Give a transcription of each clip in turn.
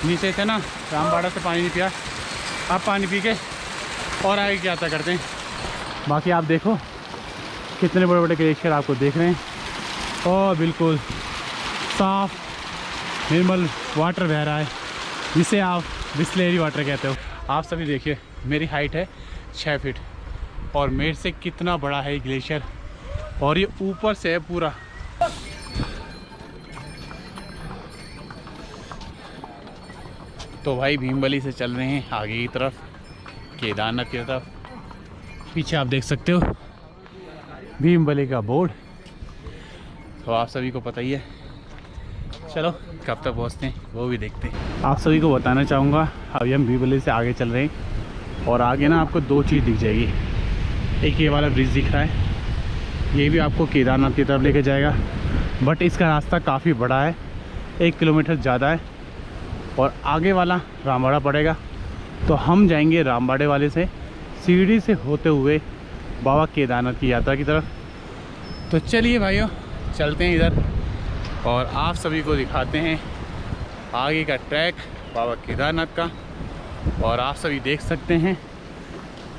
नीचे से ना रामबाड़ा से पानी नहीं पिया, अब पानी पी के और आगे की यात्रा करते हैं। बाकी आप देखो कितने बड़े बड़े ग्लेशियर आपको देख रहे हैं और बिल्कुल साफ निर्मल वाटर बह रहा है, जिसे आप बिस्लेरी वाटर कहते हो। आप सभी देखिए मेरी हाइट है 6 फीट और मेरे से कितना बड़ा है ये ग्लेशियर, और ये ऊपर से है पूरा। तो भाई भीमबली से चल रहे हैं आगे की तरफ, केदारनाथ की तरफ। पीछे आप देख सकते हो भीमबली का बोर्ड, तो आप सभी को पता ही है। चलो कब तक पहुँचते हैं वो भी देखते हैं। आप सभी को बताना चाहूँगा अभी हम भीमबली से आगे चल रहे हैं और आगे ना आपको दो चीज़ दिख जाएगी। एक ये वाला ब्रिज दिख रहा है, ये भी आपको केदारनाथ की तरफ लेके जाएगा, बट इसका रास्ता काफ़ी बड़ा है, 1 किलोमीटर ज़्यादा है, और आगे वाला रामबाड़ा पड़ेगा। तो हम जाएंगे रामबाड़े वाले से सीढ़ी से होते हुए बाबा केदारनाथ की यात्रा की तरफ। तो चलिए भाइयों चलते हैं इधर और आप सभी को दिखाते हैं आगे का ट्रैक बाबा केदारनाथ का। और आप सभी देख सकते हैं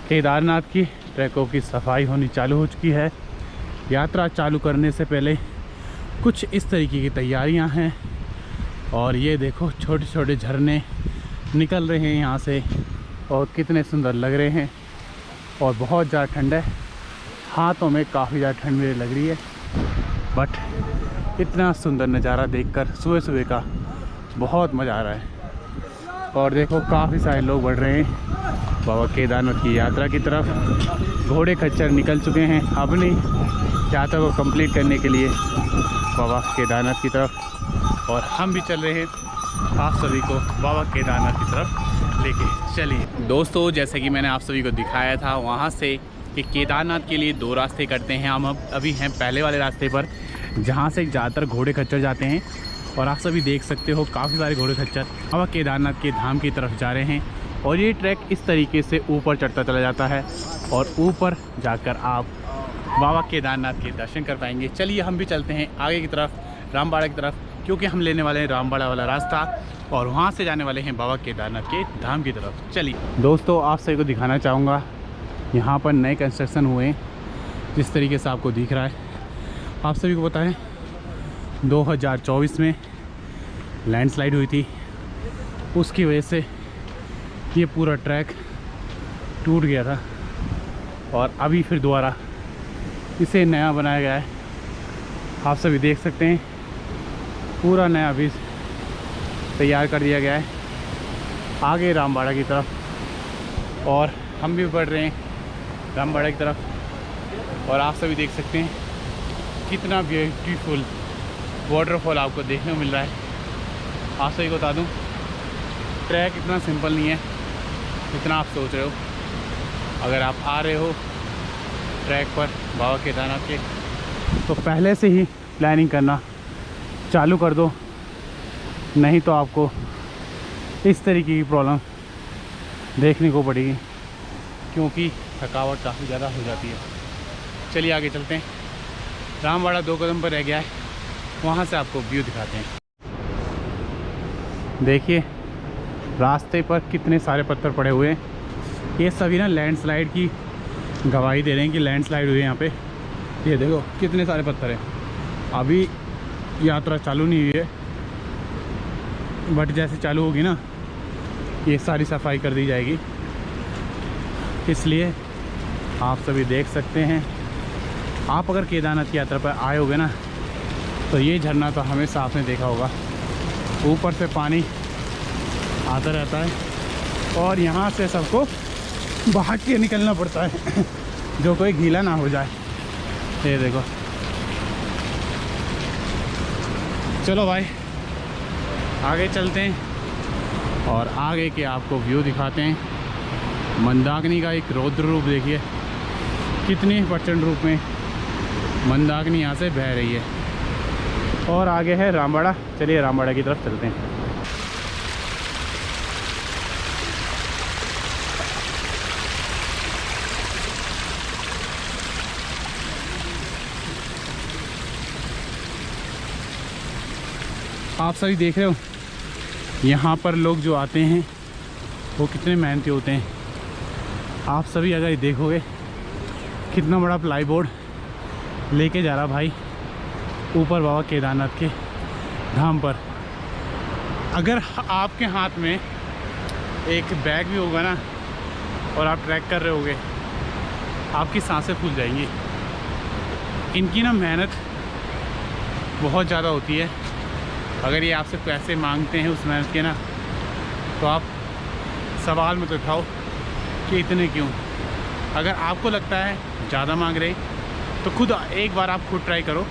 केदारनाथ की ट्रैकों की सफाई होनी चालू हो चुकी है। यात्रा चालू करने से पहले कुछ इस तरीके की तैयारियां हैं, और ये देखो छोटे छोटे झरने निकल रहे हैं यहाँ से और कितने सुंदर लग रहे हैं। और बहुत ज़्यादा ठंड है, हाथों में काफ़ी ज़्यादा ठंड मेरे लग रही है, बट इतना सुंदर नज़ारा देखकर सुबह सुबह का बहुत मज़ा आ रहा है। और देखो काफ़ी सारे लोग बढ़ रहे हैं बाबा केदारनाथ की यात्रा की तरफ। घोड़े खच्चर निकल चुके हैं अपनी यात्रा को कंप्लीट करने के लिए बाबा केदारनाथ की तरफ, और हम भी चल रहे हैं आप सभी को बाबा केदारनाथ की तरफ लेके। चलिए दोस्तों, जैसे कि मैंने आप सभी को दिखाया था वहाँ से कि केदारनाथ के लिए 2 रास्ते करते हैं। हम अभी हैं पहले वाले रास्ते पर, जहाँ से ज़्यादातर घोड़े खच्चर जाते हैं, और आप सभी देख सकते हो काफ़ी सारे घोड़े खच्चर बाबा केदारनाथ के धाम की तरफ जा रहे हैं। और ये ट्रैक इस तरीके से ऊपर चढ़ता चला जाता है और ऊपर जाकर आप बाबा केदारनाथ के दर्शन कर पाएंगे। चलिए हम भी चलते हैं आगे की तरफ, रामबाड़ा की तरफ, क्योंकि हम लेने वाले हैं रामबाड़ा वाला रास्ता और वहाँ से जाने वाले हैं बाबा केदारनाथ के धाम की तरफ। चलिए दोस्तों, आप सभी को दिखाना चाहूँगा यहाँ पर नए कंस्ट्रक्शन हुए हैं, जिस तरीके से आपको दिख रहा है। आप सभी को पता है 2024 में लैंडस्लाइड हुई थी, उसकी वजह से ये पूरा ट्रैक टूट गया था और अभी फिर दोबारा इसे नया बनाया गया है। आप सभी देख सकते हैं पूरा नया ब्रिज तैयार कर दिया गया है आगे रामबाड़ा की तरफ, और हम भी बढ़ रहे हैं रामबाड़ा की तरफ। और आप सभी देख सकते हैं कितना ब्यूटीफुल वाटरफॉल आपको देखने को मिल रहा है। आप सभी को बता दूं ट्रैक इतना सिंपल नहीं है जितना आप सोच रहे हो। अगर आप आ रहे हो ट्रैक पर बाबा केदारनाथ के, तो पहले से ही प्लानिंग करना चालू कर दो, नहीं तो आपको इस तरीके की प्रॉब्लम देखने को पड़ेगी, क्योंकि थकावट काफ़ी ज़्यादा हो जाती है। चलिए आगे चलते हैं, रामबाड़ा 2 कदम पर रह गया है, वहाँ से आपको व्यू दिखाते हैं। देखिए रास्ते पर कितने सारे पत्थर पड़े हुए हैं, ये सभी ना लैंडस्लाइड की गवाही दे रहे हैं कि लैंडस्लाइड हुई है यहाँ पे। ये देखो कितने सारे पत्थर हैं। अभी यात्रा चालू नहीं हुई है, बट जैसे चालू होगी ना ये सारी सफाई कर दी जाएगी। इसलिए आप सभी देख सकते हैं, आप अगर केदारनाथ की यात्रा पर आए होगे ना तो ये झरना तो हमेशा आपने देखा होगा, ऊपर से पानी आता रहता है और यहाँ से सबको भाग के निकलना पड़ता है जो कोई गीला ना हो जाए। ये देखो, चलो भाई आगे चलते हैं और आगे के आपको व्यू दिखाते हैं। मंदाकिनी का एक रौद्र रूप देखिए, कितनी प्रचंड रूप में मंदाकिनी यहाँ से बह रही है। और आगे है रामबाड़ा, चलिए रामबाड़ा की तरफ चलते हैं। आप सभी देख रहे हो यहाँ पर लोग जो आते हैं वो कितने मेहनती होते हैं। आप सभी अगर ये देखोगे कितना बड़ा प्लाई बोर्ड लेके जा रहा भाई ऊपर बाबा केदारनाथ के धाम पर। अगर आपके हाथ में एक बैग भी होगा ना और आप ट्रैक कर रहे होगे, आपकी सांसें फूल जाएंगी। इनकी ना मेहनत बहुत ज़्यादा होती है। अगर ये आपसे पैसे मांगते हैं उस मेहनत के ना, तो आप सवाल मत उठाओ कि इतने क्यों। अगर आपको लगता है ज़्यादा मांग रहे तो खुद एक बार आप खुद ट्राई करो,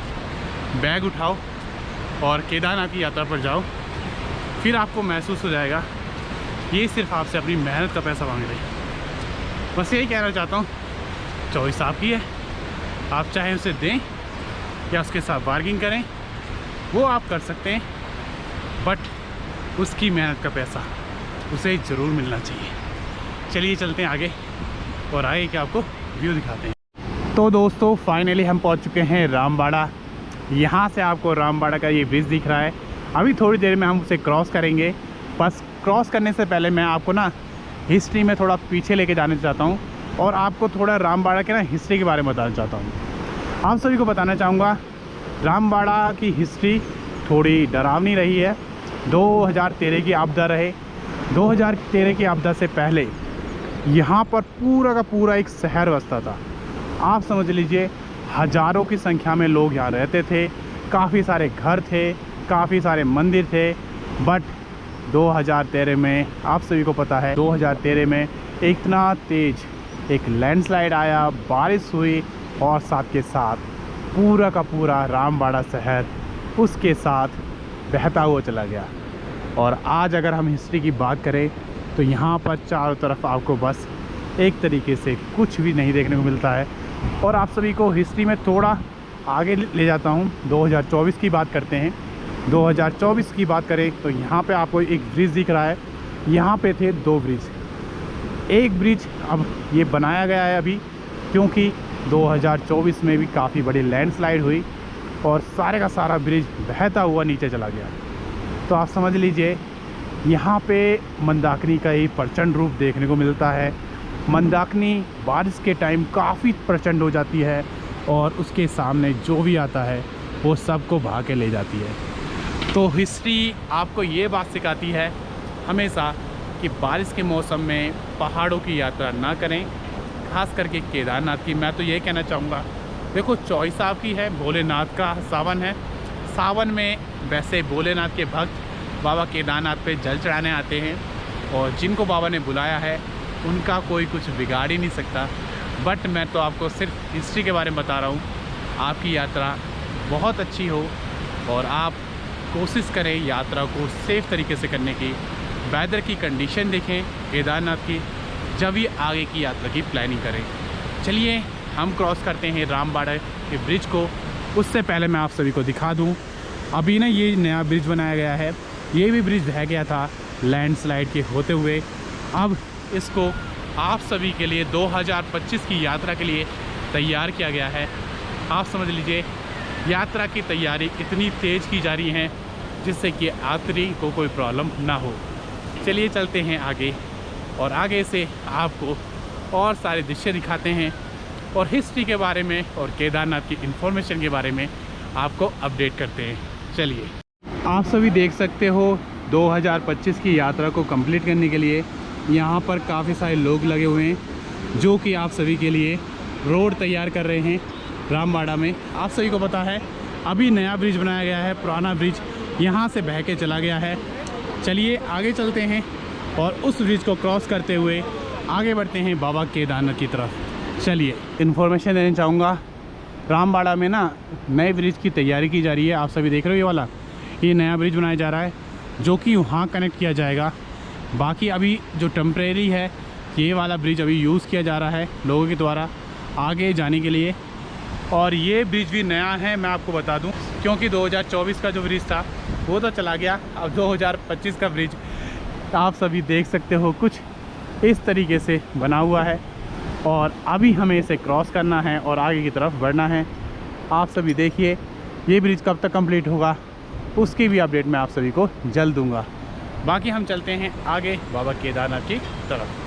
बैग उठाओ और केदारनाथ की यात्रा पर जाओ, फिर आपको महसूस हो जाएगा ये सिर्फ आपसे अपनी मेहनत का पैसा मांग रहे। बस यही कहना चाहता हूँ, चॉइस आपकी है, आप चाहे उसे दें या उसके साथ बार्गिंग करें, वो आप कर सकते हैं, बट उसकी मेहनत का पैसा उसे ज़रूर मिलना चाहिए। चलिए चलते हैं आगे और आगे के आपको व्यू दिखाते हैं। तो दोस्तों फाइनली हम पहुंच चुके हैं रामबाड़ा। यहाँ से आपको रामबाड़ा का ये ब्रिज दिख रहा है। अभी थोड़ी देर में हम उसे क्रॉस करेंगे। बस क्रॉस करने से पहले मैं आपको ना हिस्ट्री में थोड़ा पीछे लेके जाना चाहता हूँ और आपको थोड़ा रामबाड़ा के ना हिस्ट्री के बारे में बताना चाहता हूँ। आप सभी को बताना चाहूँगा रामबाड़ा की हिस्ट्री थोड़ी डरावनी रही है। 2013 की आपदा रहे। 2013 की आपदा से पहले यहाँ पर पूरा का पूरा एक शहर बसता था। आप समझ लीजिए हज़ारों की संख्या में लोग यहाँ रहते थे, काफ़ी सारे घर थे, काफ़ी सारे मंदिर थे। बट 2013 में आप सभी को पता है 2013 में इतना तेज़ एक लैंडस्लाइड आया, बारिश हुई और साथ के साथ पूरा का पूरा रामबाड़ा शहर उसके साथ बहता हुआ चला गया। और आज अगर हम हिस्ट्री की बात करें तो यहाँ पर चारों तरफ आपको बस एक तरीके से कुछ भी नहीं देखने को मिलता है। और आप सभी को हिस्ट्री में थोड़ा आगे ले जाता हूँ। 2024 की बात करते हैं। 2024 की बात करें तो यहाँ पे आपको एक ब्रिज दिख रहा है। यहाँ पे थे 2 ब्रिज। एक ब्रिज अब ये बनाया गया है अभी, क्योंकि 2024 में भी काफ़ी बड़ी लैंडस्लाइड हुई और सारे का सारा ब्रिज बहता हुआ नीचे चला गया। तो आप समझ लीजिए यहाँ पे मंदाकिनी का ही प्रचंड रूप देखने को मिलता है। मंदाकिनी बारिश के टाइम काफ़ी प्रचंड हो जाती है और उसके सामने जो भी आता है वो सबको बहा के ले जाती है। तो हिस्ट्री आपको ये बात सिखाती है हमेशा कि बारिश के मौसम में पहाड़ों की यात्रा ना करें, खास करके केदारनाथ की। मैं तो ये कहना चाहूँगा, देखो चॉइस आपकी है। भोलेनाथ का सावन है, सावन में वैसे भोलेनाथ के भक्त बाबा केदारनाथ पे जल चढ़ाने आते हैं और जिनको बाबा ने बुलाया है उनका कोई कुछ बिगाड़ ही नहीं सकता। बट मैं तो आपको सिर्फ हिस्ट्री के बारे में बता रहा हूँ। आपकी यात्रा बहुत अच्छी हो और आप कोशिश करें यात्रा को सेफ़ तरीके से करने की। वेदर की कंडीशन देखें केदारनाथ की, जब भी आगे की यात्रा की प्लानिंग करें। चलिए हम क्रॉस करते हैं रामबाड़ा के ब्रिज को। उससे पहले मैं आप सभी को दिखा दूं, अभी ना ये नया ब्रिज बनाया गया है। ये भी ब्रिज बह गया था लैंडस्लाइड के होते हुए। अब इसको आप सभी के लिए 2025 की यात्रा के लिए तैयार किया गया है। आप समझ लीजिए यात्रा की तैयारी इतनी तेज़ की जा रही है जिससे कि यात्री को कोई प्रॉब्लम ना हो। चलिए चलते हैं आगे और आगे से आपको और सारे दृश्य दिखाते हैं और हिस्ट्री के बारे में और केदारनाथ की इन्फॉर्मेशन के बारे में आपको अपडेट करते हैं। चलिए आप सभी देख सकते हो 2025 की यात्रा को कंप्लीट करने के लिए यहाँ पर काफ़ी सारे लोग लगे हुए हैं जो कि आप सभी के लिए रोड तैयार कर रहे हैं रामबाड़ा में। आप सभी को पता है अभी नया ब्रिज बनाया गया है, पुराना ब्रिज यहाँ से बह के चला गया है। चलिए आगे चलते हैं और उस ब्रिज को क्रॉस करते हुए आगे बढ़ते हैं बाबा केदारनाथ की तरफ। चलिए इन्फॉर्मेशन देना चाहूँगा, रामबाड़ा में ना नए ब्रिज की तैयारी की जा रही है। आप सभी देख रहे हो ये वाला, ये नया ब्रिज बनाया जा रहा है जो कि वहाँ कनेक्ट किया जाएगा। बाकी अभी जो टेम्परेरी है ये वाला ब्रिज अभी यूज़ किया जा रहा है लोगों के द्वारा आगे जाने के लिए। और ये ब्रिज भी नया है, मैं आपको बता दूं, क्योंकि 2024 का जो ब्रिज था वो तो चला गया। अब 2025 का ब्रिज आप सभी देख सकते हो कुछ इस तरीके से बना हुआ है और अभी हमें इसे क्रॉस करना है और आगे की तरफ बढ़ना है। आप सभी देखिए ये ब्रिज कब तक कंप्लीट होगा उसकी भी अपडेट मैं आप सभी को जल्द दूंगा। बाकी हम चलते हैं आगे बाबा केदारनाथ की तरफ।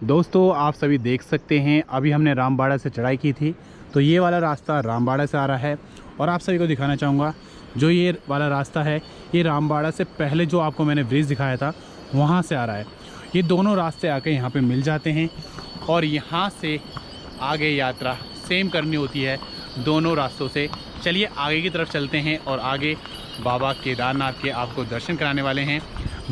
दोस्तों आप सभी देख सकते हैं अभी हमने रामबाड़ा से चढ़ाई की थी, तो ये वाला रास्ता रामबाड़ा से आ रहा है। और आप सभी को दिखाना चाहूँगा जो ये वाला रास्ता है ये रामबाड़ा से पहले जो आपको मैंने ब्रिज दिखाया था वहाँ से आ रहा है। ये दोनों रास्ते आके यहाँ पे मिल जाते हैं और यहाँ से आगे यात्रा सेम करनी होती है दोनों रास्तों से। चलिए आगे की तरफ चलते हैं और आगे बाबा केदारनाथ के आपको दर्शन कराने वाले हैं।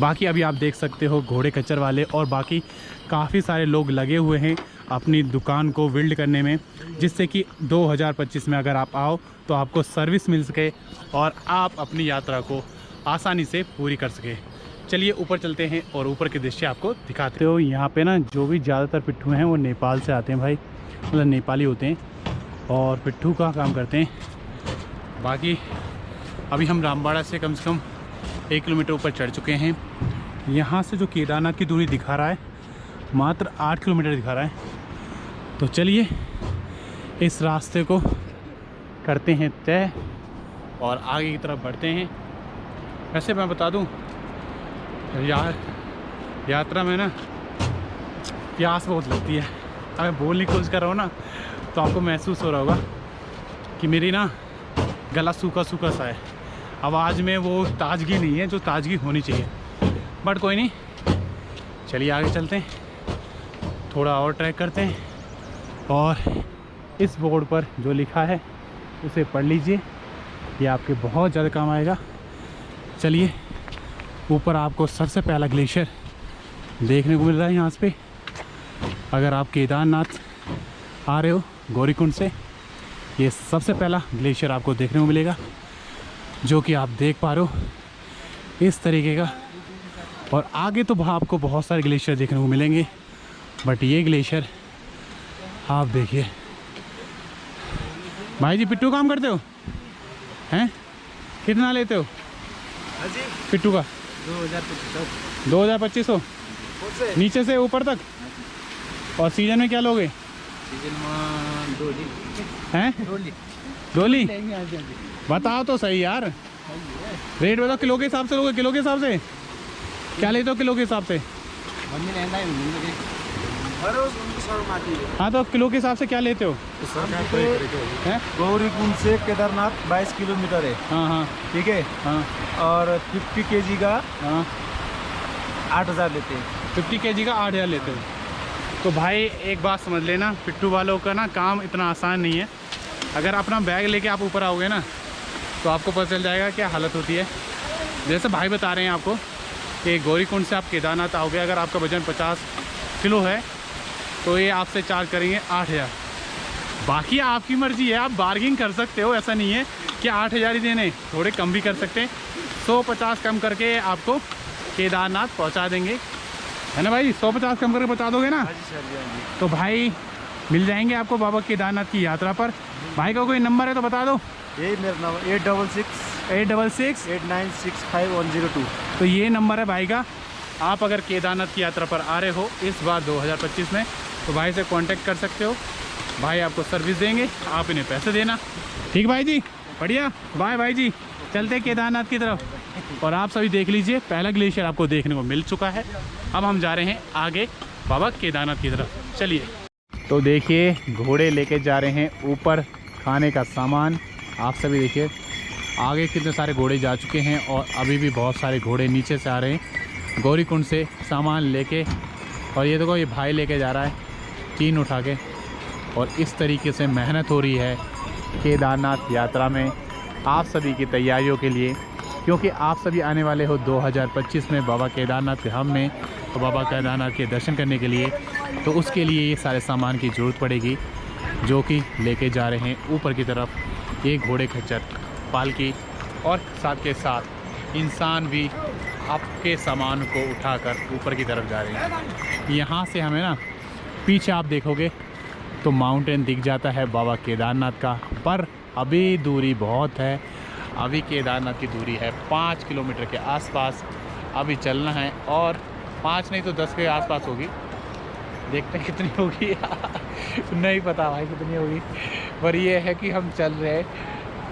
बाकी अभी आप देख सकते हो घोड़े खच्चर वाले और बाकी काफ़ी सारे लोग लगे हुए हैं अपनी दुकान को बिल्ड करने में, जिससे कि 2025 में अगर आप आओ तो आपको सर्विस मिल सके और आप अपनी यात्रा को आसानी से पूरी कर सके। चलिए ऊपर चलते हैं और ऊपर के दृश्य आपको दिखाते हो। यहाँ पे ना जो भी ज़्यादातर पिट्ठू हैं वो नेपाल से आते हैं भाई, मतलब नेपाली होते हैं और पिट्ठू का काम करते हैं। बाकी अभी हम रामबाड़ा से कम 1 किलोमीटर ऊपर चढ़ चुके हैं। यहाँ से जो केदारनाथ की दूरी दिखा रहा है मात्र 8 किलोमीटर दिखा रहा है। तो चलिए इस रास्ते को करते हैं तय और आगे की तरफ बढ़ते हैं। वैसे मैं बता दूं यात्रा में ना प्यास बहुत लगती है। अगर बोलने की कोशिश कर रहा हूँ ना तो आपको महसूस हो रहा होगा कि मेरी ना गला सूखा सूखा सा है, आवाज़ में वो ताजगी नहीं है जो ताजगी होनी चाहिए। बट कोई नहीं, चलिए आगे चलते हैं, थोड़ा और ट्रैक करते हैं और इस बोर्ड पर जो लिखा है उसे पढ़ लीजिए, ये आपके बहुत ज़्यादा काम आएगा। चलिए ऊपर आपको सबसे पहला ग्लेशियर देखने को मिल रहा है यहाँ पे। अगर आप केदारनाथ आ रहे हो गौरीकुंड से, ये सबसे पहला ग्लेशियर आपको देखने को मिलेगा, जो कि आप देख पा रहे हो इस तरीके का। और आगे तो आपको बहुत सारे ग्लेशियर देखने को मिलेंगे, बट ये ग्लेशियर आप देखिए। भाई जी पिट्ठू काम करते हो हैं? कितना लेते हो पिट्ठू का? 2025 नीचे से ऊपर तक। और सीजन में क्या लोगे? हैं? डोली बताओ तो सही यार, रेट बताओ। किलो के हिसाब से लोगे? किलो के हिसाब से क्या लेते हो? किलो के हिसाब से? हाँ तो किलो के हिसाब से क्या लेते हो? गौरीकुंड से केदारनाथ 22 किलोमीटर है। हाँ हाँ ठीक है। हाँ। और 50 केजी का हाँ 8000 लेते हैं। 50 केजी का 8000 लेते हो। तो भाई एक बात समझ लेना, पिट्ठू वालों का ना काम इतना आसान नहीं है। अगर अपना बैग लेके आप ऊपर आओगे ना तो आपको पता चल जाएगा क्या हालत होती है। जैसे भाई बता रहे हैं आपको कि गौरीकुंड से आप केदारनाथ आओगे, अगर आपका वजन 50 किलो है तो ये आपसे चार्ज करेंगे 8000। बाकी आपकी मर्ज़ी है, आप बार्गिंग कर सकते हो, ऐसा नहीं है कि 8000 ही देने, थोड़े कम भी कर सकते हैं। 150 कम करके आपको केदारनाथ पहुंचा देंगे, है ना भाई? 150 कम करके पहुंचा दोगे ना? तो भाई मिल जाएंगे आपको बाबा केदारनाथ की यात्रा पर। भाई का कोई नंबर है तो बता दो। ये मेरा नंबर 866 896 तो ये नंबर है भाई का। आप अगर केदारनाथ की यात्रा पर आ रहे हो इस बार 2025 में तो भाई से कांटेक्ट कर सकते हो। भाई आपको सर्विस देंगे, आप इन्हें पैसे देना। ठीक भाई जी, बढ़िया। बाय भाई जी, चलते हैं केदारनाथ की तरफ। और आप सभी देख लीजिए पहला ग्लेशियर आपको देखने को मिल चुका है। अब हम जा रहे हैं आगे बाबा केदारनाथ की तरफ। चलिए। तो देखिए घोड़े लेके जा रहे हैं ऊपर खाने का सामान। आप सभी देखिए आगे कितने सारे घोड़े जा चुके हैं और अभी भी बहुत सारे घोड़े नीचे से आ रहे हैं गौरीकुंड से सामान लेके। और ये देखो ये भाई लेके जा रहा है टीन उठा के। और इस तरीके से मेहनत हो रही है केदारनाथ यात्रा में आप सभी की तैयारियों के लिए, क्योंकि आप सभी आने वाले हो 2025 में बाबा केदारनाथ के हम में तो बाबा केदारनाथ के दर्शन करने के लिए। तो उसके लिए ये सारे सामान की ज़रूरत पड़ेगी जो कि लेके जा रहे हैं ऊपर की तरफ। ये घोड़े खच्चर, पालकी और साथ के साथ इंसान भी आपके सामान को उठाकर ऊपर की तरफ जा रहे हैं। यहाँ से हमें ना पीछे आप देखोगे तो माउंटेन दिख जाता है बाबा केदारनाथ का, पर अभी दूरी बहुत है। अभी केदारनाथ की दूरी है 5 किलोमीटर के आसपास अभी चलना है, और 5 नहीं तो 10 के आसपास होगी। देखते हैं कितनी होगी नहीं पता भाई कितनी होगी, पर ये है कि हम चल रहे,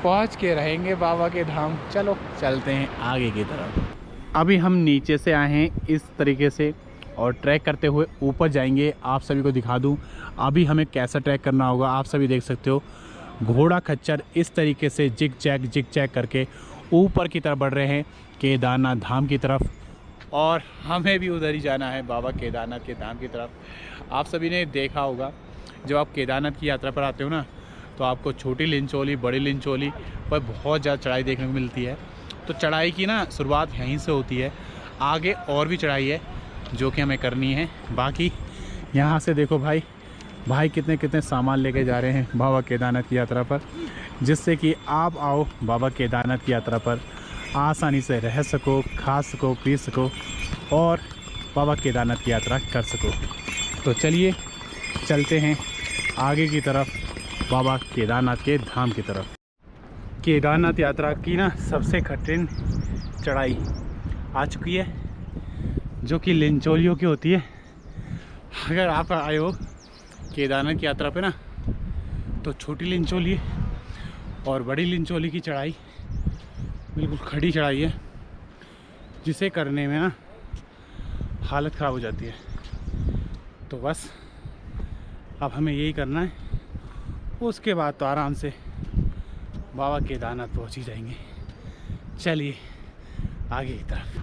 पहुंच के रहेंगे बाबा के धाम। चलो चलते हैं आगे की तरफ। अभी हम नीचे से आए हैं इस तरीके से और ट्रैक करते हुए ऊपर जाएंगे। आप सभी को दिखा दूं अभी हमें कैसा ट्रैक करना होगा। आप सभी देख सकते हो घोड़ा खच्चर इस तरीके से जिग जैग करके ऊपर की तरफ बढ़ रहे हैं केदारनाथ धाम की तरफ, और हमें भी उधर ही जाना है बाबा केदारनाथ के धाम की तरफ। आप सभी ने देखा होगा जब आप केदारनाथ की यात्रा पर आते हो ना, तो आपको छोटी लिंचोली बड़ी लिंचोली पर बहुत ज़्यादा चढ़ाई देखने को मिलती है। तो चढ़ाई की ना शुरुआत यहीं से होती है, आगे और भी चढ़ाई है जो कि हमें करनी है। बाकी यहाँ से देखो भाई कितने कितने सामान लेके जा रहे हैं बाबा केदारनाथ की यात्रा पर, जिससे कि आप आओ बाबा केदारनाथ की यात्रा पर आसानी से रह सको, खा सको, पी सको और बाबा केदारनाथ की यात्रा कर सको। तो चलिए चलते हैं आगे की तरफ, बाबा केदारनाथ के धाम की तरफ। केदारनाथ यात्रा की ना सबसे कठिन चढ़ाई आ चुकी है, जो कि लिंचोलियों की होती है। अगर आप आए हो केदारनाथ की यात्रा पे ना, तो छोटी लिंचोली और बड़ी लिंचोली की चढ़ाई बिल्कुल खड़ी चढ़ाई है, जिसे करने में ना हालत ख़राब हो जाती है। तो बस अब हमें यही करना है, उसके बाद तो आराम से बाबा केदारनाथ पहुंच ही जाएंगे। चलिए आगे की तरफ।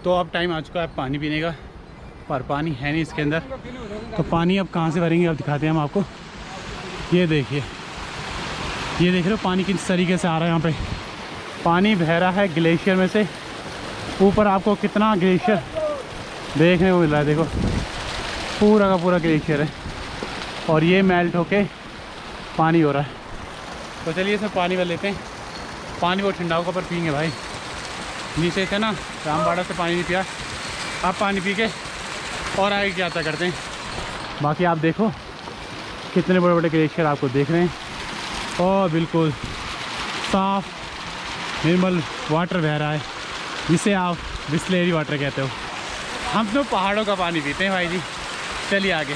तो अब टाइम आ चुका है पानी पीने का, पर पानी है नहीं इसके अंदर। तो पानी अब कहाँ से भरेंगे अब दिखाते हैं हम आपको। ये देखिए, ये देख रहे हो पानी किस तरीके से आ रहा है। यहाँ पे पानी बह रहा है ग्लेशियर में से। ऊपर आपको कितना ग्लेशियर देखने को मिल रहा है, देखो पूरा का पूरा ग्लेशियर है, और ये मेल्ट होके पानी हो रहा है। तो चलिए इसमें पानी भर लेते हैं। पानी वो ठंडा होगा पर पियेंगे भाई। नीचे से ना रामबाड़ा से पानी नहीं पिया, अब पानी पी के और आगे की यात्रा करते हैं। बाकी आप देखो कितने बड़े बड़े ग्लेशियर आपको देख रहे हैं, और बिल्कुल साफ निर्मल वाटर बह रहा है, जिसे आप बिस्लेरी वाटर कहते हो। हम तो पहाड़ों का पानी पीते हैं भाई जी। चलिए आगे।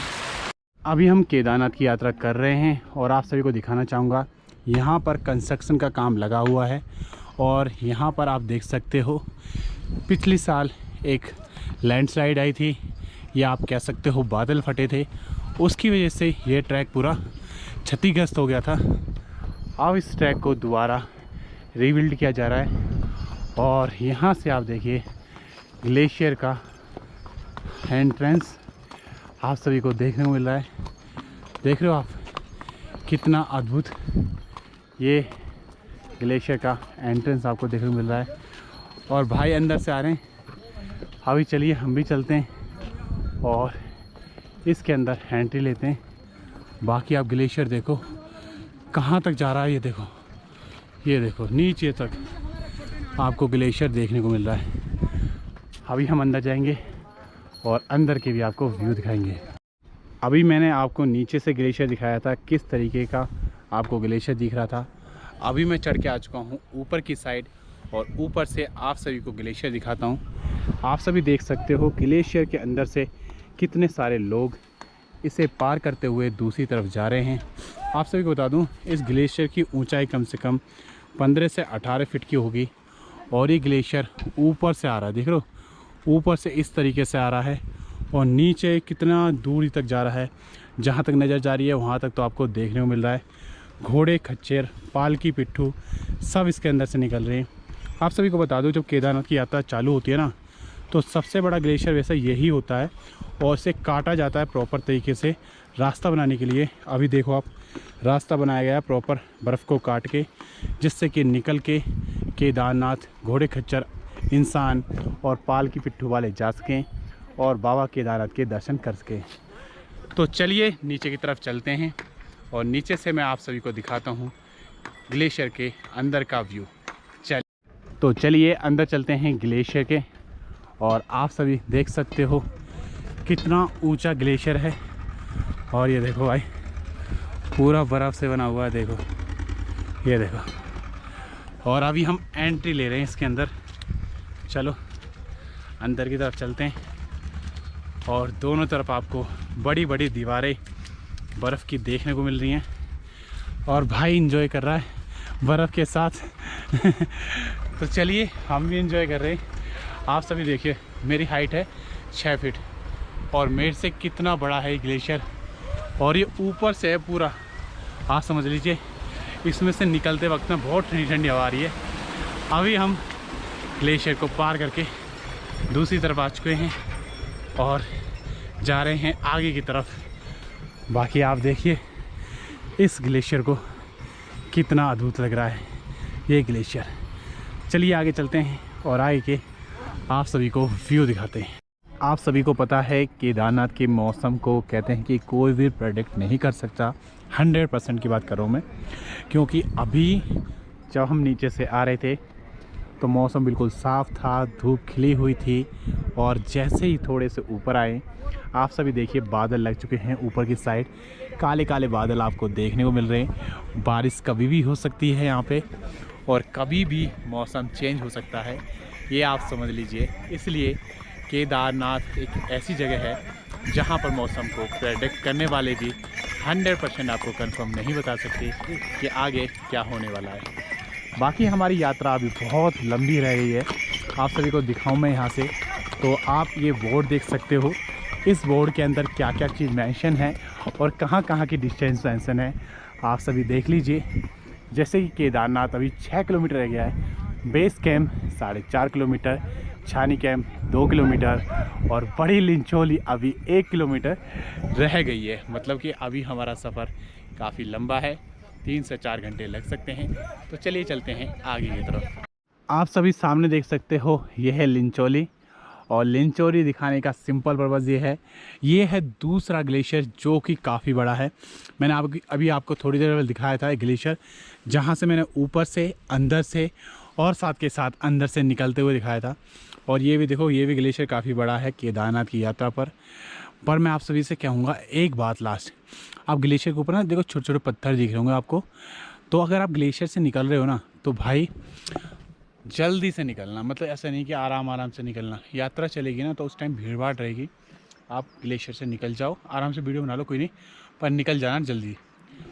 अभी हम केदारनाथ की यात्रा कर रहे हैं, और आप सभी को दिखाना चाहूँगा यहाँ पर कंस्ट्रक्शन का काम लगा हुआ है। और यहाँ पर आप देख सकते हो पिछले साल एक लैंडस्लाइड आई थी, या आप कह सकते हो बादल फटे थे, उसकी वजह से ये ट्रैक पूरा क्षतिग्रस्त हो गया था। अब इस ट्रैक को दोबारा रीबिल्ड किया जा रहा है, और यहाँ से आप देखिए ग्लेशियर का एंट्रेंस आप सभी को देखने को मिल रहा है। देख रहे हो आप कितना अद्भुत ये ग्लेशियर का एंट्रेंस आपको देखने को मिल रहा है। और भाई अंदर से आ रहे हैं। अभी चलिए हम भी चलते हैं और इसके अंदर एंट्री लेते हैं। बाकी आप ग्लेशियर देखो कहाँ तक जा रहा है, ये देखो नीचे तक आपको ग्लेशियर देखने को मिल रहा है। अभी हम अंदर जाएंगे और अंदर के भी आपको व्यू दिखाएंगे। अभी मैंने आपको नीचे से ग्लेशियर दिखाया था, किस तरीके का आपको ग्लेशियर दिख रहा था। अभी मैं चढ़ के आ चुका हूँ ऊपर की साइड, और ऊपर से आप सभी को ग्लेशियर दिखाता हूँ। आप सभी देख सकते हो ग्लेशियर के अंदर से कितने सारे लोग इसे पार करते हुए दूसरी तरफ जा रहे हैं। आप सभी को बता दूँ इस ग्लेशियर की ऊंचाई कम से कम 15 से 18 फीट की होगी, और ये ग्लेशियर ऊपर से आ रहा है। देख लो ऊपर से इस तरीके से आ रहा है, और नीचे कितना दूरी तक जा रहा है। जहाँ तक नज़र जा रही है वहाँ तक तो आपको देखने को मिल रहा है घोड़े खच्चर पालकी पिट्ठू सब इसके अंदर से निकल रहे हैं। आप सभी को बता दूं जब केदारनाथ की यात्रा चालू होती है ना, तो सबसे बड़ा ग्लेशियर वैसा यही होता है, और इसे काटा जाता है प्रॉपर तरीके से, रास्ता बनाने के लिए अभी देखो आप, रास्ता बनाया गया है प्रॉपर बर्फ़ को काट के, जिससे कि निकल के केदारनाथ घोड़े खच्चर इंसान और पाल की पिट्ठू वाले जा सकें और बाबा केदारनाथ के दर्शन कर सकें। तो चलिए नीचे की तरफ चलते हैं और नीचे से मैं आप सभी को दिखाता हूँ ग्लेशियर के अंदर का व्यू। तो चलिए अंदर चलते हैं ग्लेशियर के, और आप सभी देख सकते हो कितना ऊंचा ग्लेशियर है। और ये देखो भाई पूरा बर्फ़ से बना हुआ है, देखो ये देखो। और अभी हम एंट्री ले रहे हैं इसके अंदर। चलो अंदर की तरफ चलते हैं, और दोनों तरफ आपको बड़ी बड़ी दीवारें बर्फ़ की देखने को मिल रही हैं। और भाई एंजॉय कर रहा है बर्फ़ के साथ तो चलिए हम भी एंजॉय कर रहे हैं। आप सभी देखिए, मेरी हाइट है 6 फीट और मेरे से कितना बड़ा है ग्लेशियर, और ये ऊपर से है पूरा। आप समझ लीजिए इसमें से निकलते वक्त ना बहुत ठंडी ठंडी हवा आ रही है। अभी हम ग्लेशियर को पार करके दूसरी तरफ आ चुके हैं और जा रहे हैं आगे की तरफ। बाकी आप देखिए इस ग्लेशियर को कितना अद्भुत लग रहा है ये ग्लेशियर। चलिए आगे चलते हैं और आगे के आप सभी को व्यू दिखाते हैं। आप सभी को पता है केदारनाथ के मौसम को कहते हैं कि कोई भी प्रेडिक्ट नहीं कर सकता। 100% की बात कर रहा हूँ मैं, क्योंकि अभी जब हम नीचे से आ रहे थे तो मौसम बिल्कुल साफ़ था, धूप खिली हुई थी, और जैसे ही थोड़े से ऊपर आए आप सभी देखिए बादल लग चुके हैं ऊपर की साइड। काले काले बादल आपको देखने को मिल रहे हैं। बारिश कभी भी हो सकती है यहाँ पे, और कभी भी मौसम चेंज हो सकता है, ये आप समझ लीजिए। इसलिए केदारनाथ एक ऐसी जगह है जहाँ पर मौसम को प्रेडिक्ट करने वाले भी 100% आपको कंफर्म नहीं बता सकते कि आगे क्या होने वाला है। बाकी हमारी यात्रा अभी बहुत लंबी रह गई है। आप सभी को दिखाऊं मैं यहाँ से, तो आप ये बोर्ड देख सकते हो। इस बोर्ड के अंदर क्या क्या चीज़ मेंशन है और कहाँ कहाँ की डिस्टेंस मेंशन है, आप सभी देख लीजिए। जैसे कि केदारनाथ अभी 6 किलोमीटर रह गया है, बेस कैंप 4.5 किलोमीटर, छानी कैंप 2 किलोमीटर, और बड़ी लिंचोली अभी 1 किलोमीटर रह गई है। मतलब कि अभी हमारा सफ़र काफ़ी लंबा है, 3 से 4 घंटे लग सकते हैं। तो चलिए चलते हैं आगे की तरफ। आप सभी सामने देख सकते हो ये है लिंचोली, और लिंचोली दिखाने का सिंपल पर्पज़ ये है दूसरा ग्लेशियर जो कि काफ़ी बड़ा है। मैंने अभी आपको थोड़ी देर पहले दिखाया था एक ग्लेशियर जहाँ से मैंने ऊपर से, अंदर से और साथ के साथ अंदर से निकलते हुए दिखाया था। और ये भी देखो, ये भी ग्लेशियर काफ़ी बड़ा है केदारनाथ की यात्रा पर मैं आप सभी से कहूँगा एक बात लास्ट, आप ग्लेशियर के ऊपर ना देखो छोटे छोटे पत्थर दिख रहे होंगे आपको। तो अगर आप ग्लेशियर से निकल रहे हो ना, तो भाई जल्दी से निकलना, मतलब ऐसा नहीं कि आराम आराम से निकलना। यात्रा चलेगी ना तो उस टाइम भीड़ भाड़ रहेगी, आप ग्लेशियर से निकल जाओ, आराम से वीडियो बना लो, कोई नहीं, पर निकल जाना जल्दी।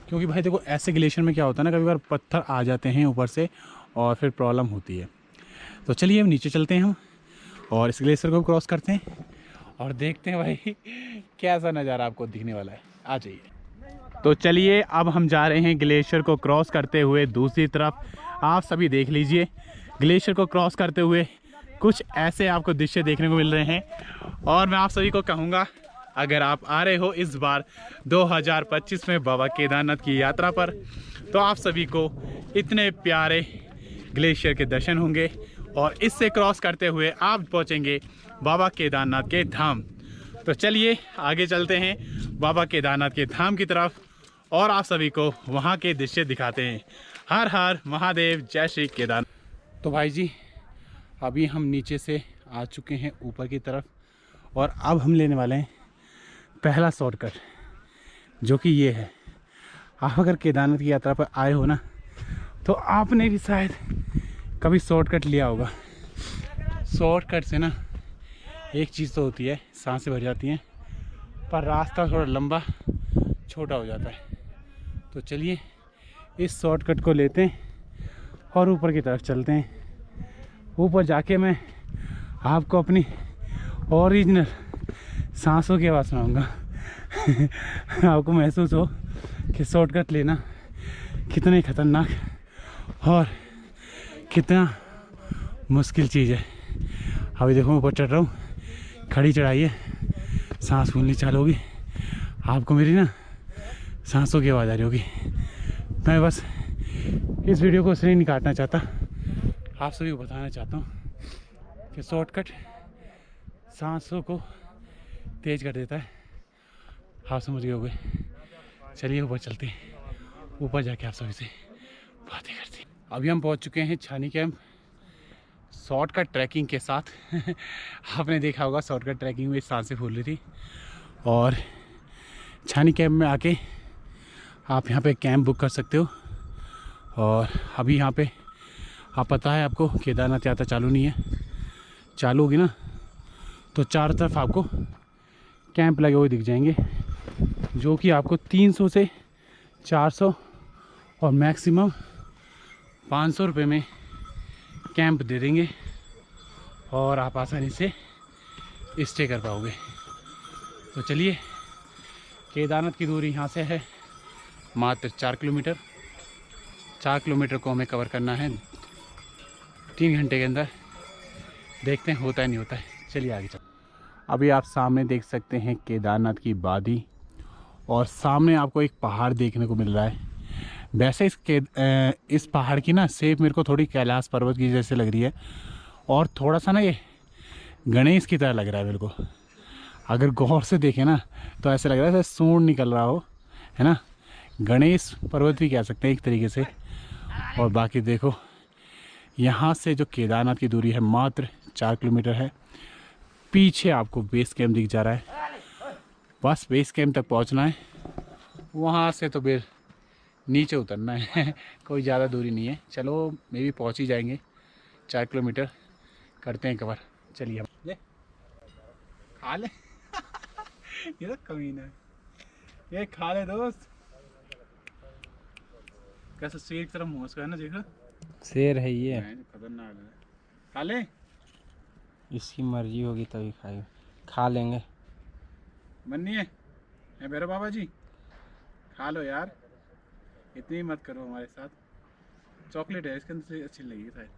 क्योंकि भाई देखो ऐसे ग्लेशियर में क्या होता है ना, कभी बार पत्थर आ जाते हैं ऊपर से और फिर प्रॉब्लम होती है। तो चलिए हम नीचे चलते हैं हम, और इस ग्लेशियर को क्रॉस करते हैं और देखते हैं भाई कैसा नज़ारा आपको दिखने वाला है। आ जाइए। तो चलिए अब हम जा रहे हैं ग्लेशियर को क्रॉस करते हुए दूसरी तरफ। आप सभी देख लीजिए, ग्लेशियर को क्रॉस करते हुए कुछ ऐसे आपको दृश्य देखने को मिल रहे हैं। और मैं आप सभी को कहूँगा, अगर आप आ रहे हो इस बार 2025 में बाबा केदारनाथ की यात्रा पर, तो आप सभी को इतने प्यारे ग्लेशियर के दर्शन होंगे, और इससे क्रॉस करते हुए आप पहुँचेंगे बाबा केदारनाथ के धाम। तो चलिए आगे चलते हैं बाबा केदारनाथ के धाम की तरफ, और आप सभी को वहाँ के दृश्य दिखाते हैं। हर हर महादेव, जय श्री केदारनाथ। तो भाई जी अभी हम नीचे से आ चुके हैं ऊपर की तरफ, और अब हम लेने वाले हैं पहला शॉर्टकट, जो कि ये है। आप अगर केदारनाथ की यात्रा पर आए हो ना, तो आपने भी शायद कभी शॉर्टकट लिया होगा। शॉर्टकट से ना एक चीज़ तो होती है, सांसें भर जाती हैं, पर रास्ता थोड़ा लंबा छोटा हो जाता है। तो चलिए इस शॉर्टकट को लेते हैं और ऊपर की तरफ चलते हैं। ऊपर जाके मैं आपको अपनी ओरिजिनल सांसों की आवाज़ सुनाऊंगा आपको महसूस हो कि शॉर्टकट लेना कितनी खतरनाक और कितना मुश्किल चीज़ है। अभी देखो ऊपर चढ़ रहा हूँ, खड़ी चढ़ाई है, सांस फूलनी चालू होगी, आपको मेरी ना सांसों की आवाज़ आ रही होगी। मैं बस इस वीडियो को इसलिए नहीं काटना चाहता, आप सभी को बताना चाहता हूँ कि शॉर्टकट सांसों को तेज कर देता है। आप समझ गए होंगे। चलिए ऊपर चलते हैं, ऊपर जाके आप सभी से बातें करते हैं। अभी हम पहुँच चुके हैं छानी कैंप शॉर्टकट ट्रैकिंग के साथ। आपने देखा होगा शॉर्टकट ट्रैकिंग में सांसें फूल रही थी। और छानी कैंप में आके आप यहाँ पे कैंप बुक कर सकते हो। और अभी यहाँ पे आप पता है आपको केदारनाथ यात्रा चालू नहीं है, चालू होगी ना तो चारों तरफ आपको कैंप लगे हुए दिख जाएंगे, जो कि आपको 300 से 400 और मैक्सिमम 500 रुपये में कैंप दे देंगे और आप आसानी से स्टे कर पाओगे। तो चलिए, केदारनाथ की दूरी यहाँ से है मात्र 4 किलोमीटर। 4 किलोमीटर को हमें कवर करना है 3 घंटे के अंदर। देखते हैं होता है नहीं होता है। चलिए आगे चल। अभी आप सामने देख सकते हैं केदारनाथ की वादी और सामने आपको एक पहाड़ देखने को मिल रहा है। वैसे इस पहाड़ की ना शेप मेरे को थोड़ी कैलाश पर्वत की जैसे लग रही है और थोड़ा सा ना ये गणेश की तरह लग रहा है मेरे को। अगर गौर से देखें ना तो ऐसा लग रहा है जैसे सूंड निकल रहा हो, है ना। गणेश पर्वत भी कह सकते हैं एक तरीके से। और बाकी देखो, यहाँ से जो केदारनाथ की दूरी है मात्र 4 किलोमीटर है। पीछे आपको बेस कैंप दिख जा रहा है, बस बेस कैंप तक पहुँचना है। वहाँ से तो फिर नीचे उतरना है। कोई ज़्यादा दूरी नहीं है। चलो मे भी पहुँच ही जाएंगे। 4 किलोमीटर करते हैं कवर। चलिए हम ले खा ले। ये तो कमीना है, ये खा ले दोस्त। कैसा शेर की तरह मुँह उसका है ना, देखो शेर है ये, खतरनाक है। खा ले, इसकी मर्जी होगी तभी खाएगा। खा लेंगे। मन नहीं है मेरे बाबा जी, खा लो यार, इतनी मत करो हमारे साथ। चॉकलेट है इसके अंदर से, अच्छी लगेगी शायद।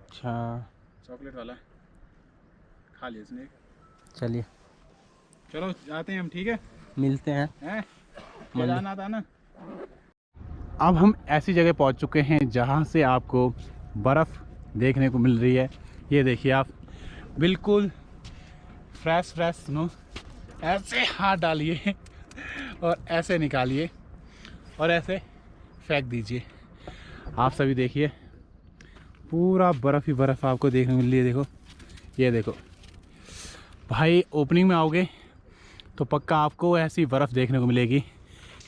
अच्छा, चॉकलेट वाला खा लिया इसने। चलिए चलो जाते हैं हम, ठीक है, मिलते हैं। केदारनाथ आना। अब हम ऐसी जगह पहुंच चुके हैं जहां से आपको बर्फ़ देखने को मिल रही है। ये देखिए आप, बिल्कुल फ्रेश स्नो। ऐसे हाथ डालिए और ऐसे निकालिए और ऐसे फेंक दीजिए। आप सभी देखिए, पूरा बर्फ़ ही बर्फ़ आपको देखने को मिल रही है। देखो, ये देखो भाई, ओपनिंग में आओगे तो पक्का आपको ऐसी बर्फ़ देखने को मिलेगी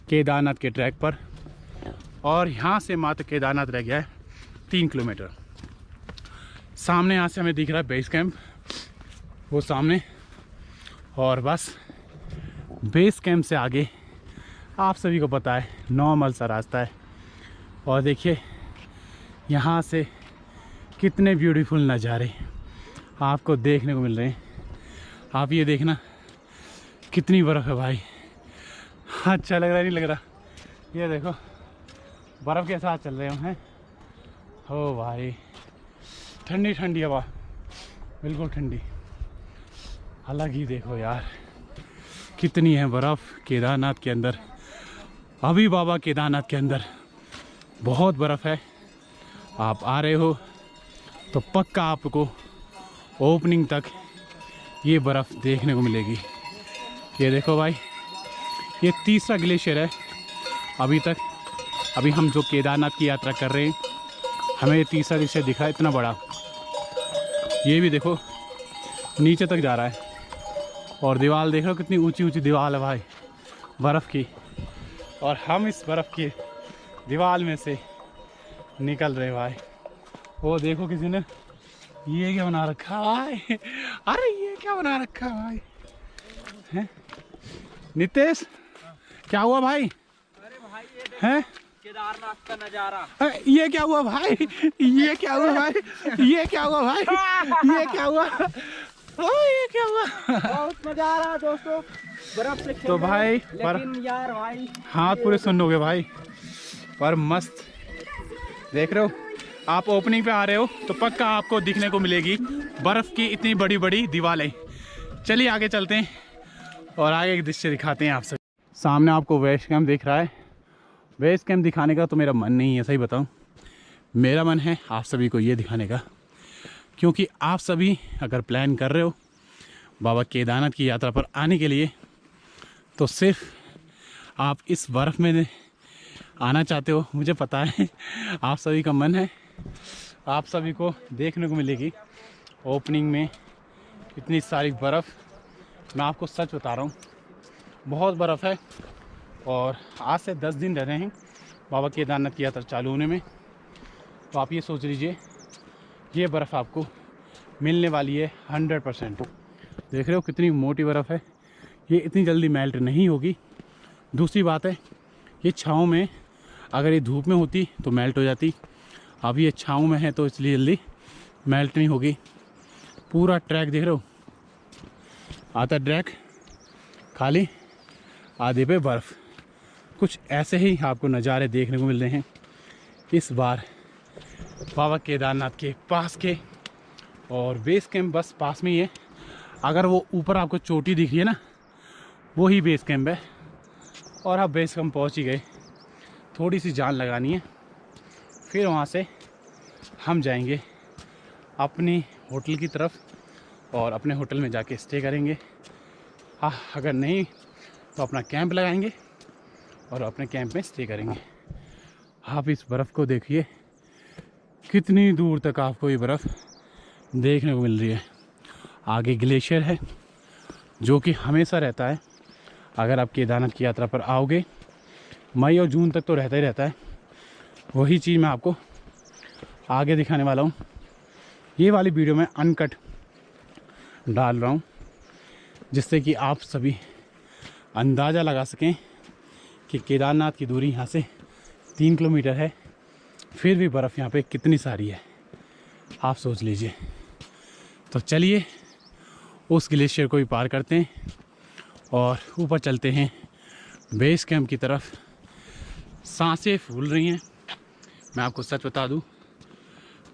केदारनाथ के ट्रैक पर। और यहाँ से मात्र केदारनाथ रह गया है 3 किलोमीटर। सामने यहाँ से हमें दिख रहा है बेस कैंप, वो सामने। और बस बेस कैंप से आगे आप सभी को पता है नॉर्मल सा रास्ता है। और देखिए यहाँ से कितने ब्यूटीफुल नज़ारे आपको देखने को मिल रहे हैं। आप ये देखना कितनी बर्फ़ है भाई। अच्छा लग रहा है, नहीं लग रहा? ये देखो बर्फ़ के साथ चल रहे हैं। हो भाई, ठंडी ठंडी हवा, बिल्कुल ठंडी। अलग ही देखो यार कितनी है बर्फ़ केदारनाथ के अंदर। अभी बाबा केदारनाथ के अंदर बहुत बर्फ़ है। आप आ रहे हो तो पक्का आपको ओपनिंग तक ये बर्फ़ देखने को मिलेगी। ये देखो भाई, ये तीसरा ग्लेशियर है अभी तक। अभी हम जो केदारनाथ की यात्रा कर रहे हैं, हमें ये तीसरा ग्लेशियर दिखा है, इतना बड़ा। ये भी देखो नीचे तक जा रहा है। और दीवार देख रहे हो कितनी ऊंची ऊंची दीवार है भाई बर्फ़ की। और हम इस बर्फ़ की दीवार में से निकल रहे भाई। वो देखो किसी ने ये क्या बना रखा है भाई। अरे ये क्या बना रखा है भाई, हैं नितेश? क्या हुआ भाई? अरे भाई हैं केदारनाथ का नजारा। ये क्या हुआ भाई? ये क्या हुआ भाई? ये क्या हुआ भाई? ये क्या हुआ? ये क्या हुआ? बहुत मजा आ रहा है दोस्तों बर्फ से खेलने तो भाई में। लेकिन यार भाई हाथ पूरे सुन्न हो गए भाई। पर मस्त देख रहे हो आप, ओपनिंग पे आ रहे हो तो पक्का आपको दिखने को मिलेगी बर्फ़ की इतनी बड़ी बड़ी दीवारें। चलिए आगे चलते हैं और आगे एक दृश्य दिखाते हैं आप सब। सामने आपको बेस कैंप दिख रहा है। बेस कैंप दिखाने का तो मेरा मन नहीं है, सही बताऊं। मेरा मन है आप सभी को ये दिखाने का, क्योंकि आप सभी अगर प्लान कर रहे हो बाबा केदारनाथ की यात्रा पर आने के लिए, तो सिर्फ आप इस बर्फ़ में आना चाहते हो। मुझे पता है आप सभी का मन है, आप सभी को देखने को मिलेगी ओपनिंग में इतनी सारी बर्फ़। मैं आपको सच बता रहा हूँ, बहुत बर्फ़ है। और आज से 10 दिन रह रहे हैं बाबा केदारनाथ की यात्रा चालू होने में। तो आप ये सोच लीजिए ये बर्फ़ आपको मिलने वाली है 100%। देख रहे हो कितनी मोटी बर्फ़ है, ये इतनी जल्दी मेल्ट नहीं होगी। दूसरी बात है, ये छाँव में, अगर ये धूप में होती तो मेल्ट हो जाती। अब ये छाँव में है तो इसलिए जल्दी मेल्ट नहीं होगी। पूरा ट्रैक देख रहे हो, आधा ट्रैक खाली, आधे पे बर्फ़। कुछ ऐसे ही आपको नज़ारे देखने को मिल रहे हैं इस बार बाबा केदारनाथ के पास के। और बेस कैंप बस पास में ही है। अगर वो ऊपर आपको चोटी दिख रही है ना, वो ही बेस कैंप है। और आप बेस कैंप पहुँच ही गए। थोड़ी सी जान लगानी है, फिर वहाँ से हम जाएंगे अपनी होटल की तरफ और अपने होटल में जाके स्टे करेंगे। अगर नहीं तो अपना कैंप लगाएंगे और अपने कैंप में स्टे करेंगे। आप इस बर्फ़ को देखिए, कितनी दूर तक आपको ये बर्फ़ देखने को मिल रही है। आगे ग्लेशियर है जो कि हमेशा रहता है। अगर आप केदारनाथ की यात्रा पर आओगे, मई और जून तक तो रहता ही रहता है। वही चीज़ मैं आपको आगे दिखाने वाला हूँ। ये वाली वीडियो में अनकट डाल रहा हूँ, जिससे कि आप सभी अंदाज़ा लगा सकें कि केदारनाथ की दूरी यहाँ से 3 किलोमीटर है, फिर भी बर्फ़ यहाँ पे कितनी सारी है, आप सोच लीजिए। तो चलिए उस ग्लेशियर को भी पार करते हैं और ऊपर चलते हैं बेस कैंप की तरफ। सांसें फूल रही हैं, मैं आपको सच बता दूं,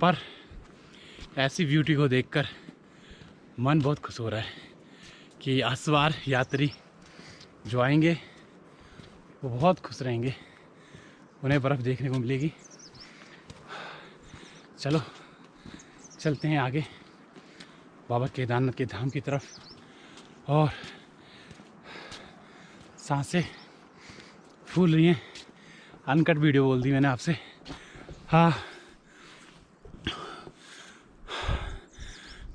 पर ऐसी ब्यूटी को देखकर मन बहुत खुश हो रहा है कि इस बार यात्री जो आएंगे वो बहुत खुश रहेंगे, उन्हें बर्फ़ देखने को मिलेगी। चलो चलते हैं आगे बाबा केदारनाथ के धाम की तरफ। और सांसें फूल रही हैं। अनकट वीडियो बोल दी मैंने आपसे। हाँ,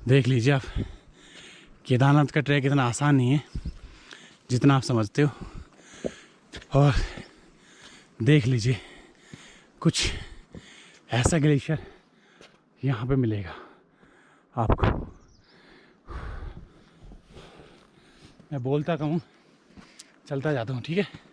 देख लीजिए आप, केदारनाथ का ट्रैक इतना आसान नहीं है जितना आप समझते हो। और देख लीजिए कुछ ऐसा ग्लेशियर यहाँ पे मिलेगा आपको। मैं बोलता कहूँ चलता जाता हूँ, ठीक है।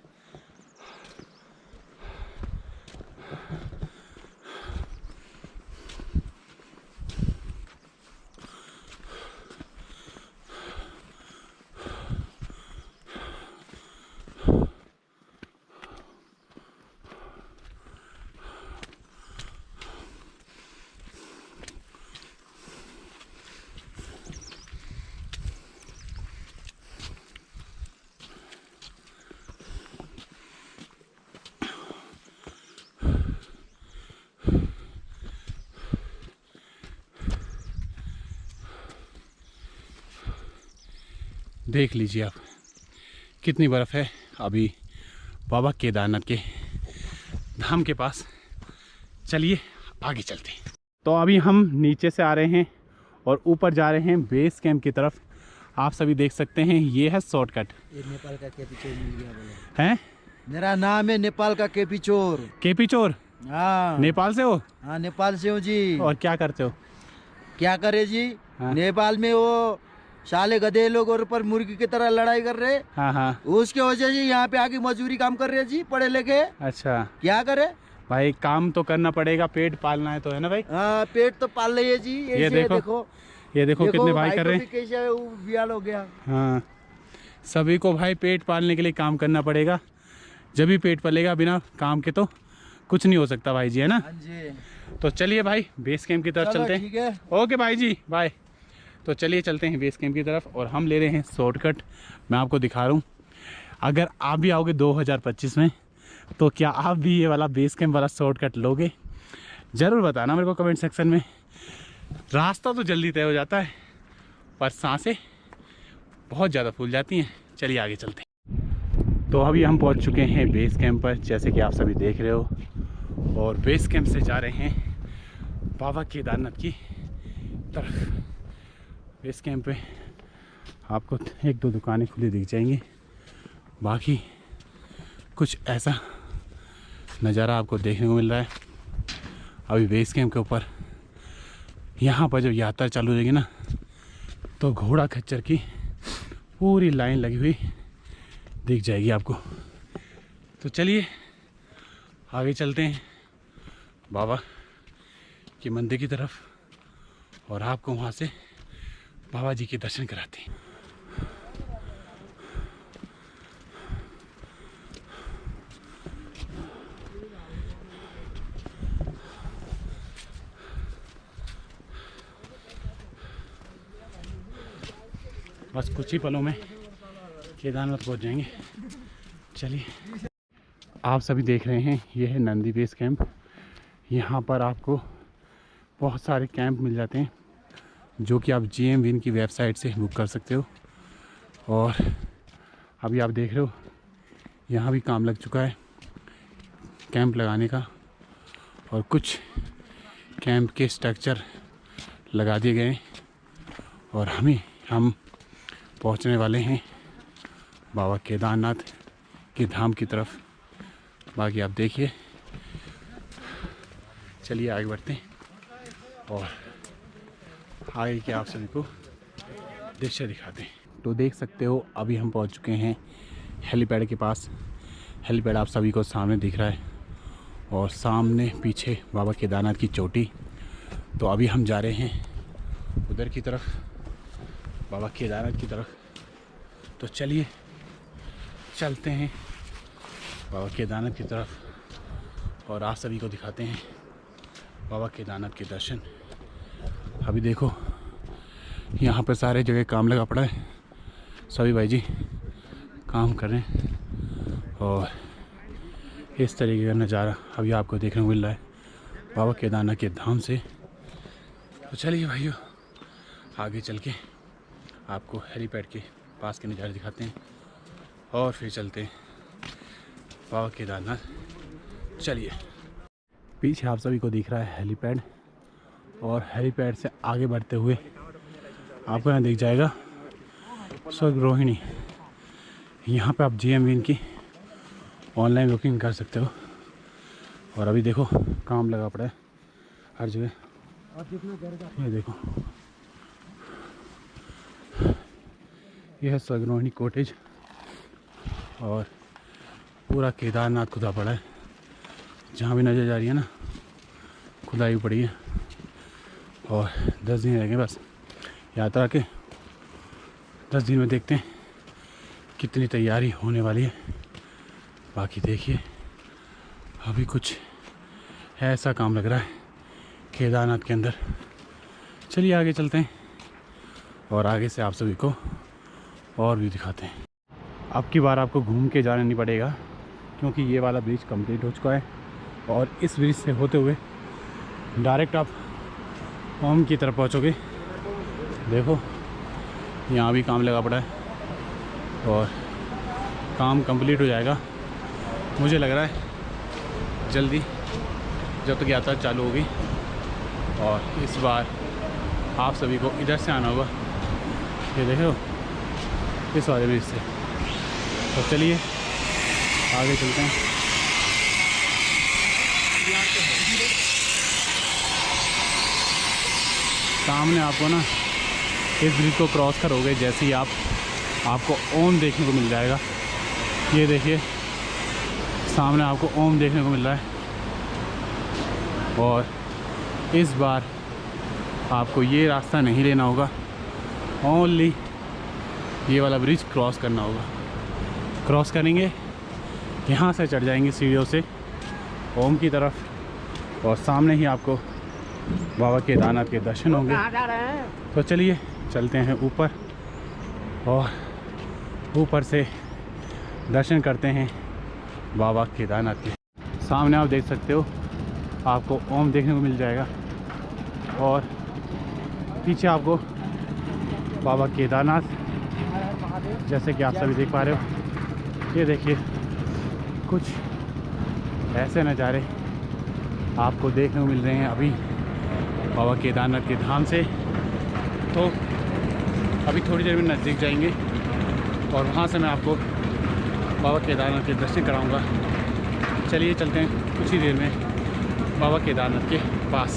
देख लीजिए आप कितनी बर्फ़ है अभी बाबा केदारनाथ के धाम के पास। चलिए आगे चलते हैं। तो अभी हम नीचे से आ रहे हैं और ऊपर जा रहे हैं बेस कैंप की तरफ। आप सभी देख सकते हैं ये है शॉर्टकट। नेपाल का केपी चोर मिल गया बोले। हैं? मेरा नाम है नेपाल का केपी चोर। केपी चोर? हाँ, नेपाल से हो? हाँ नेपाल से हूँ जी। और क्या करते हो? क्या करे जी? हाँ। नेपाल में वो साले गधे लोग और ऊपर मुर्गी की तरह लड़ाई कर रहे। हाँ हाँ। उसके वजह से यहाँ पे आके मजदूरी काम कर रहे जी, पढ़े लिखे। अच्छा, क्या करे भाई काम तो करना पड़ेगा, पेट पालना है तो, है ना भाई? हाँ, पेट तो पाल रही है जी। ये देखो, ये देखो कितने भाई कर रहे हैं। कैसे बियाल हो गया। हाँ, सभी को भाई पेट पालने के लिए काम करना पड़ेगा। जब भी पेट पलेगा, बिना काम के तो कुछ नहीं हो सकता भाई जी, है ना? हाँ जी। तो चलिए भाई बेस कैंप की तरफ चलो, चलते ठीक हैं। है। ओके भाई जी, बाय। तो चलिए चलते हैं बेस कैंप की तरफ और हम ले रहे हैं शॉर्टकट। मैं आपको दिखा रहा हूँ, अगर आप भी आओगे 2025 में तो क्या आप भी ये वाला बेस कैंप वाला शॉर्टकट लोगे? ज़रूर बताना मेरे को कमेंट सेक्शन में। रास्ता तो जल्दी तय हो जाता है पर सांसें बहुत ज़्यादा फूल जाती हैं। चलिए आगे चलते हैं। तो अभी हम पहुंच चुके हैं बेस कैंप पर, जैसे कि आप सभी देख रहे हो, और बेस कैंप से जा रहे हैं बाबा केदारनाथ की तरफ। बेस कैंप पे आपको एक दो दुकानें खुली दिख जाएंगी, बाकी कुछ ऐसा नज़ारा आपको देखने को मिल रहा है। अभी बेस कैंप के ऊपर यहाँ पर जब यात्रा चालू हो जाएगी ना तो घोड़ा खच्चर की पूरी लाइन लगी हुई दिख जाएगी आपको। तो चलिए आगे चलते हैं बाबा के मंदिर की तरफ और आपको वहाँ से बाबा जी के दर्शन कराते हैं। बस कुछ ही पलों में केदारनाथ पहुंच जाएंगे। चलिए, आप सभी देख रहे हैं ये है नंदी बेस कैंप। यहाँ पर आपको बहुत सारे कैंप मिल जाते हैं जो कि आप GM Win की वेबसाइट से बुक कर सकते हो। और अभी आप देख रहे हो यहाँ भी काम लग चुका है कैंप लगाने का, और कुछ कैंप के स्ट्रक्चर लगा दिए गए और हम पहुंचने वाले हैं बाबा केदारनाथ के धाम की तरफ। बाकी आप देखिए, चलिए आगे बढ़ते हैं और आगे के आप सभी को दृश्य दिखाते हैं। तो देख सकते हो अभी हम पहुंच चुके हैं हेलीपैड के पास। हेलीपैड आप सभी को सामने दिख रहा है और सामने पीछे बाबा केदारनाथ की चोटी। तो अभी हम जा रहे हैं उधर की तरफ, बाबा केदारनाथ की तरफ। तो चलिए चलते हैं बाबा केदारनाथ की तरफ और आप सभी को दिखाते हैं बाबा केदारनाथ के दर्शन। अभी देखो यहाँ पर सारे जगह काम लगा पड़ा है, सभी भाई जी काम कर रहे हैं और इस तरीके का नज़ारा अभी आपको देखने को मिल रहा है बाबा केदारनाथ के धाम से। तो चलिए भाइयों आगे चल के आपको हेलीपैड के पास के नज़ारे दिखाते हैं और फिर चलते हैं बाबा केदारनाथ। चलिए, पीछे आप सभी को दिख रहा है हेलीपैड और हेलीपैड से आगे बढ़ते हुए आपको यहाँ दिख जाएगा स्वर्ग रोहिणी। यहाँ पे आप GM Win की ऑनलाइन बुकिंग कर सकते हो। और अभी देखो काम लगा पड़ा है हर जगह। ये देखो यह है स्वर्ग रोहिणी कॉटेज और पूरा केदारनाथ खुदा पड़ा है। जहाँ भी नज़र जा रही है ना खुदाई पड़ी है। और 10 दिन रह गए बस यात्रा के। 10 दिन में देखते हैं कितनी तैयारी होने वाली है। बाकी देखिए अभी कुछ ऐसा काम लग रहा है केदारनाथ के अंदर। चलिए आगे चलते हैं और आगे से आप सभी को और भी दिखाते हैं। अब की बार आपको घूम के जाना नहीं पड़ेगा क्योंकि ये वाला ब्रिज कंप्लीट हो चुका है और इस ब्रिज से होते हुए डायरेक्ट आप ओम की तरफ पहुंचोगे। देखो यहाँ भी काम लगा पड़ा है और काम कंप्लीट हो जाएगा मुझे लग रहा है जल्दी, जब तक यात्रा चालू होगी। और इस बार आप सभी को इधर से आना होगा, ये देखो इस वाले ब्रिज से। तो चलिए आगे चलते हैं। सामने आपको ना इस ब्रिज को क्रॉस करोगे जैसे ही आपको ओम देखने को मिल जाएगा। ये देखिए सामने आपको ओम देखने को मिल रहा है। और इस बार आपको ये रास्ता नहीं लेना होगा, ओनली ये वाला ब्रिज क्रॉस करना होगा। क्रॉस करेंगे, यहाँ से चढ़ जाएंगे सीढ़ियों से ओम की तरफ और सामने ही आपको बाबा केदारनाथ के दर्शन होंगे। तो चलिए चलते हैं ऊपर और ऊपर से दर्शन करते हैं बाबा केदारनाथ के। सामने आप देख सकते हो, आपको ओम देखने को मिल जाएगा और पीछे आपको बाबा केदारनाथ, जैसे कि आप सभी देख पा रहे हो। ये देखिए कुछ ऐसे नज़ारे आपको देखने को मिल रहे हैं अभी बाबा केदारनाथ के धाम से। तो अभी थोड़ी देर में नज़दीक जाएंगे और वहाँ से मैं आपको बाबा केदारनाथ के दर्शन कराऊंगा। चलिए चलते हैं कुछ ही देर में बाबा केदारनाथ के पास।